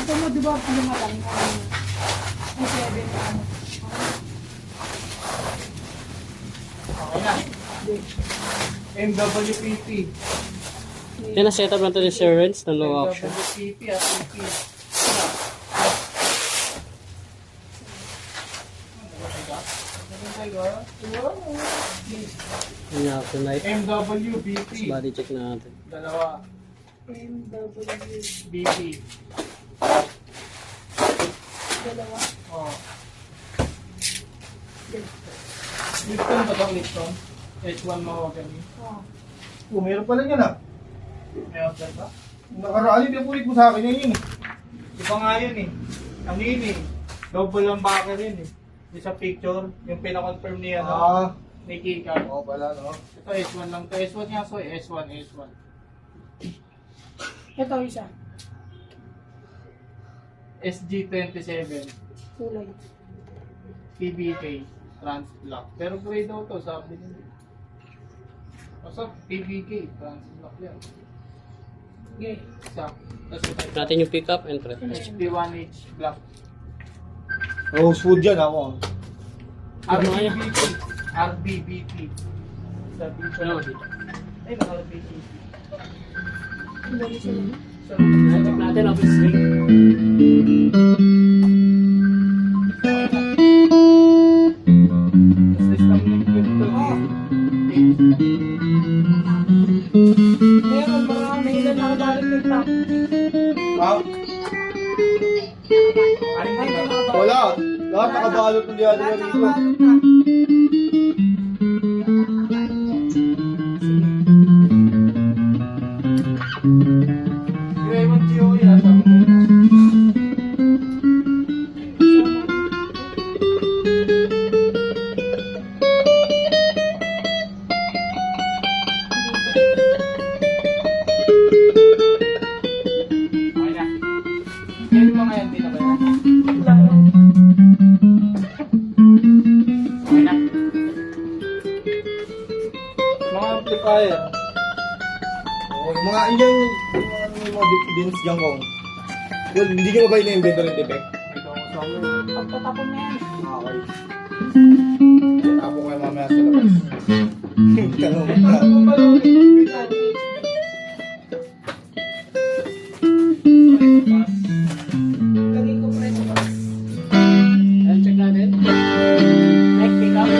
Ito mo, di ba, ano malang, may 7 na ano. Okay na. MWPP. Yan na setup natin ni Sir Renz na low action. MWPP at PP. Yan yung action light. MWBP. Body check na natin. Dalawa. MW, BP. dalawa. Oh. Lipton ba daw Lipton? H1 mahogany. Oh. Oh, meron pala yan ah. May outlet ba? Nakaraan yung pinulit mo sa akin yun eh. Iba nga yun eh. Ang yun eh. Double ang backer yun eh. Yung sa picture, yung pinakonfirm niya ni Kika. Oo pala no. Ito S1 lang. Ito S1 nga so S1, S1. Ito isa. SG27. Kulay. PBK. Trans block. Pero gray daw to, sabi nila. Basta PBK. Trans block yan. Okay. Isa. Tapos ito. Natin yung pick up and press. HP1H block. Rosewood yan ako. RBBT. RBBT. Sabi ko. Ano dito? Ay, naka-RBBT. Kulay sila. Check natin office ring. Meron, marami. Ilan nakabalik ng top. Ha? Wala. Lahat nakabalot ng diyan Lahat rito. nakabalot na. Ewan Gio yan. Sabi mo yun. Okay na. Yan yung mga yan, di na ba yan? Okay na. Mga amplifier. Oo, yung mga yung mga bins dyan kong. Well, hindi ko ba ina-inventory defect? Ito ang song. Pagtatapon na yan. Okay. Tapo kayo mamaya sa labas. Tanong Ito ka. ang balon. Lagay ko preso ba? Ayan, check natin. Next pick up.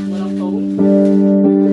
Walang tone.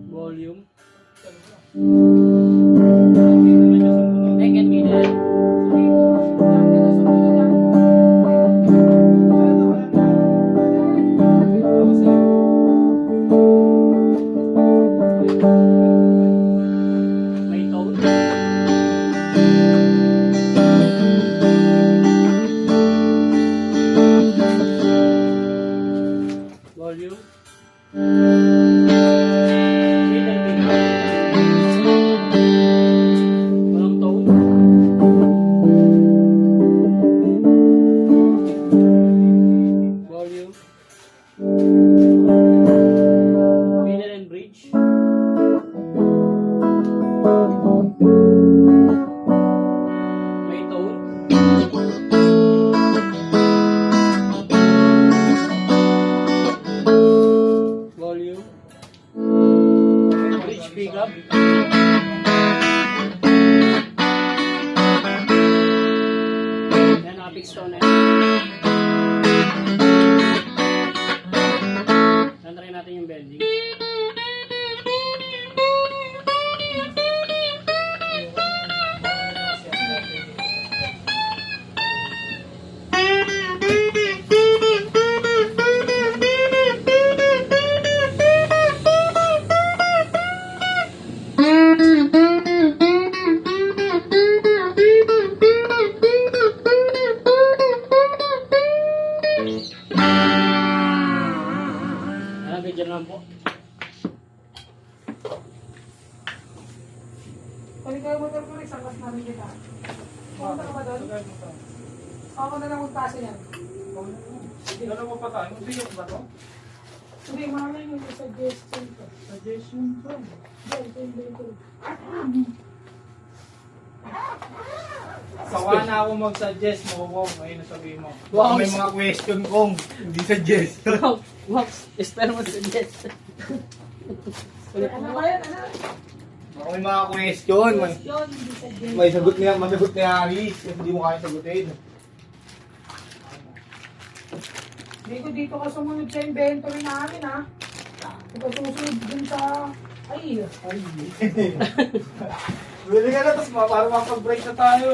Volume. Neck and middle. May tone. Volume. Middle finger. Walang tone. Volume. Middle and bridge. May tone. Volume. Bridge pickup. Yan, nakapix to na yan. Try natin yung bending. Video naman po. Kali kayo motor ko rin, sangkas na rin kita. Pumunta ka ba doon? Ako na lang magpasa yan. Ano mo pa tayo? Hindi yung ba to? Hindi, mamay yung suggestion ko. Suggestion ko. Ito yung dito. Sawa na ako mag-suggest mo kung ayun sabihin mo. Wow. May mga question kong hindi suggestion. Wow, wow, espero mo suggest. Ano ba yan? Ano? Baka may mga question. Question, hindi suggestion. May sagot niya, masagot ni Aris. Kasi hindi mo kaya sagutin. Hindi ko dito ka sumunod sa inventory namin ha. Ito susunod dun sa... Ay, Bili ka na, tapos para makapag-break na tayo.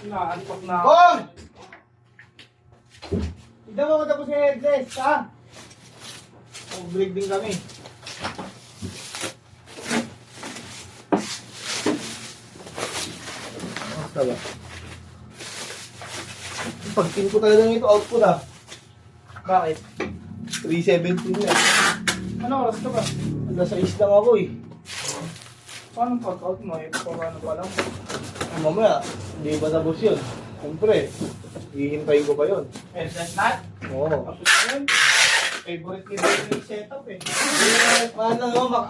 Naantok na ako. Kong! Hindi mo matapos yung headless, ha? Mag-break din kami. Basta ba? Pag-pin ko talaga ito, output ah. Bakit? 317 na. Ano oras ka ba? Alas 6 lang ako eh. Paano pag-out mo? Eh, paano pa lang? Mamaya, hindi pa tapos yun. Siyempre, hihintayin ko pa yun. Eh, that's not? Oo. Tapos na yun. Favorite ni Dave yung setup eh. Paano no,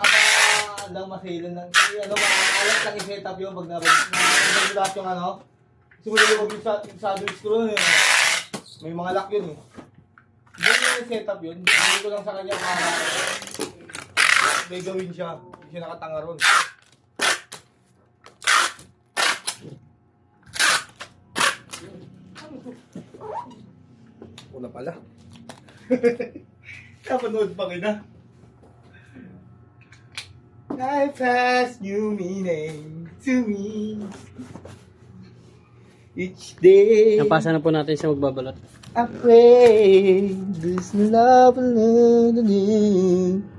lang masilan ng, makakalat lang i-setup yun pag nabagulat yung ano. Simula yung saddle screw nun eh. May mga lock yun eh. Hindi yung setup yun. Hindi ko lang sa kanya para may gawin siya. Hindi siya nakatanga ron. Una pala. Kapanood pa kita. Life has new meaning to me. Each day Napasa na po natin siya magbabalot. I pray this love will end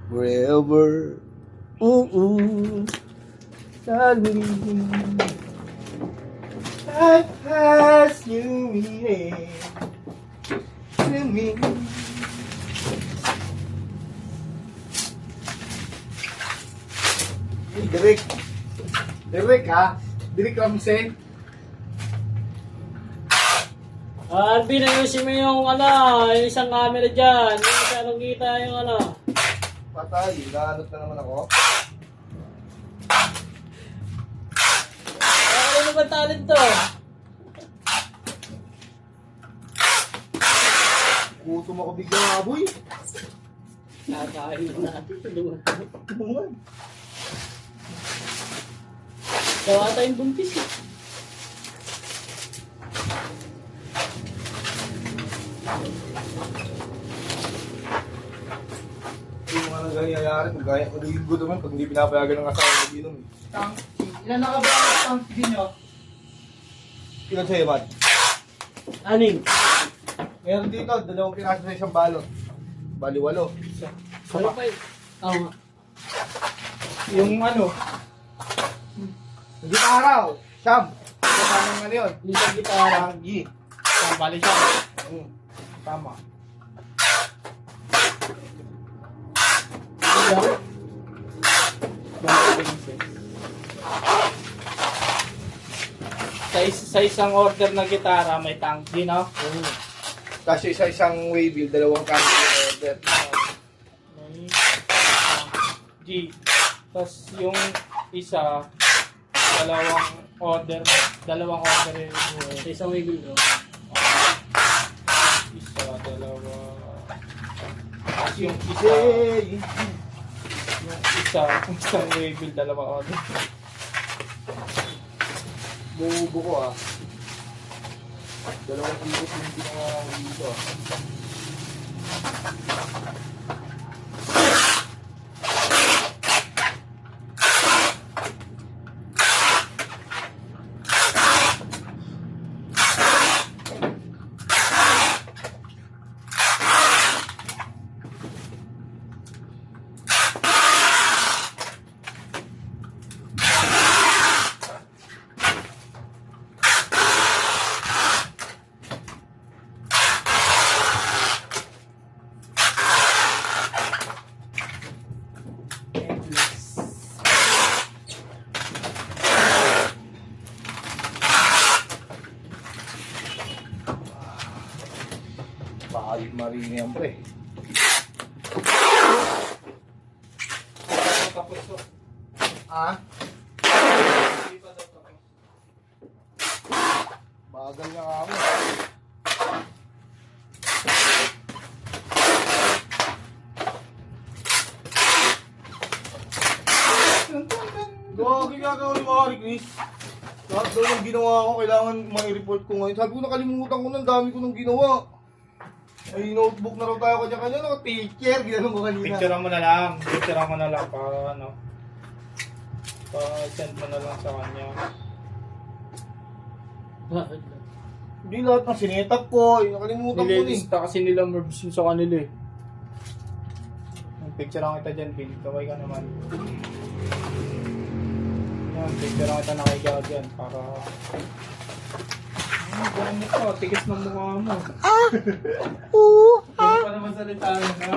forever. Suddenly life has new meaning to me. Hey, Derek ha? Derek Ramsey? Alvin, ayusin mo yung yung isang camera dyan. Yung masyadong kita yung Patay, naanot na naman ako. Ano ba talent to? Gutom ako biglang aboy. Kakain na natin. Tulungan. Tumungan. Gawa tayong buntis eh. Yung mga nangyayari, kung gaya ko naging gutom pag hindi pinapayagan ng asawa ng ginom. Ilan na ka ba ang tank din nyo? Ilan sa'yo, Matt? Aning? Meron dito, 2 piraso sa isang balot. Bali 8. Ano pa yun? Oo nga. Yung ano? Hindi pa araw. Siyam. Kasama ng ano yun? Yung sa gitara. Tangi. Ang bali siya. Tama. Sa isang order na gitara, may tank din, no? Kasi sa isang waybill, 2 tangi order. May G. Tapos yung isa, dalawang order yung Sa isang wiggle ko. isa, dalawa. Tapos yung Yay! isang waybill, dalawang order. Bubo ko ah. 2 kilo yung ginawa ko dito ah. marine yan, pre. Tapos to. Ah? Hindi pa daw tapos. Bagal nga kamo. Gagi gagawa ni Mari Chris. Lahat daw ng ginawa ko, kailangan ma-report ko ngayon. Sabi ko, nakalimutan ko na, ang dami ko nang ginawa. Ay, notebook na raw tayo kanya-kanya, naka-picture, ginanong ko kanina. Picturean mo na lang. Picturean mo na lang para ano. Pa-send mo na lang sa kanya. Bakit? Hindi lahat ng sinetap ko, nakalimutan ko ni. Nililista kasi nila Mervs yun sa kanila eh. Picturean kita dyan, Bill. Kaway ka naman. Yan, picturean kita nakahiga dyan para... Ganun mo ka, tigas ng mukha mo. Ano pa naman salita, ha?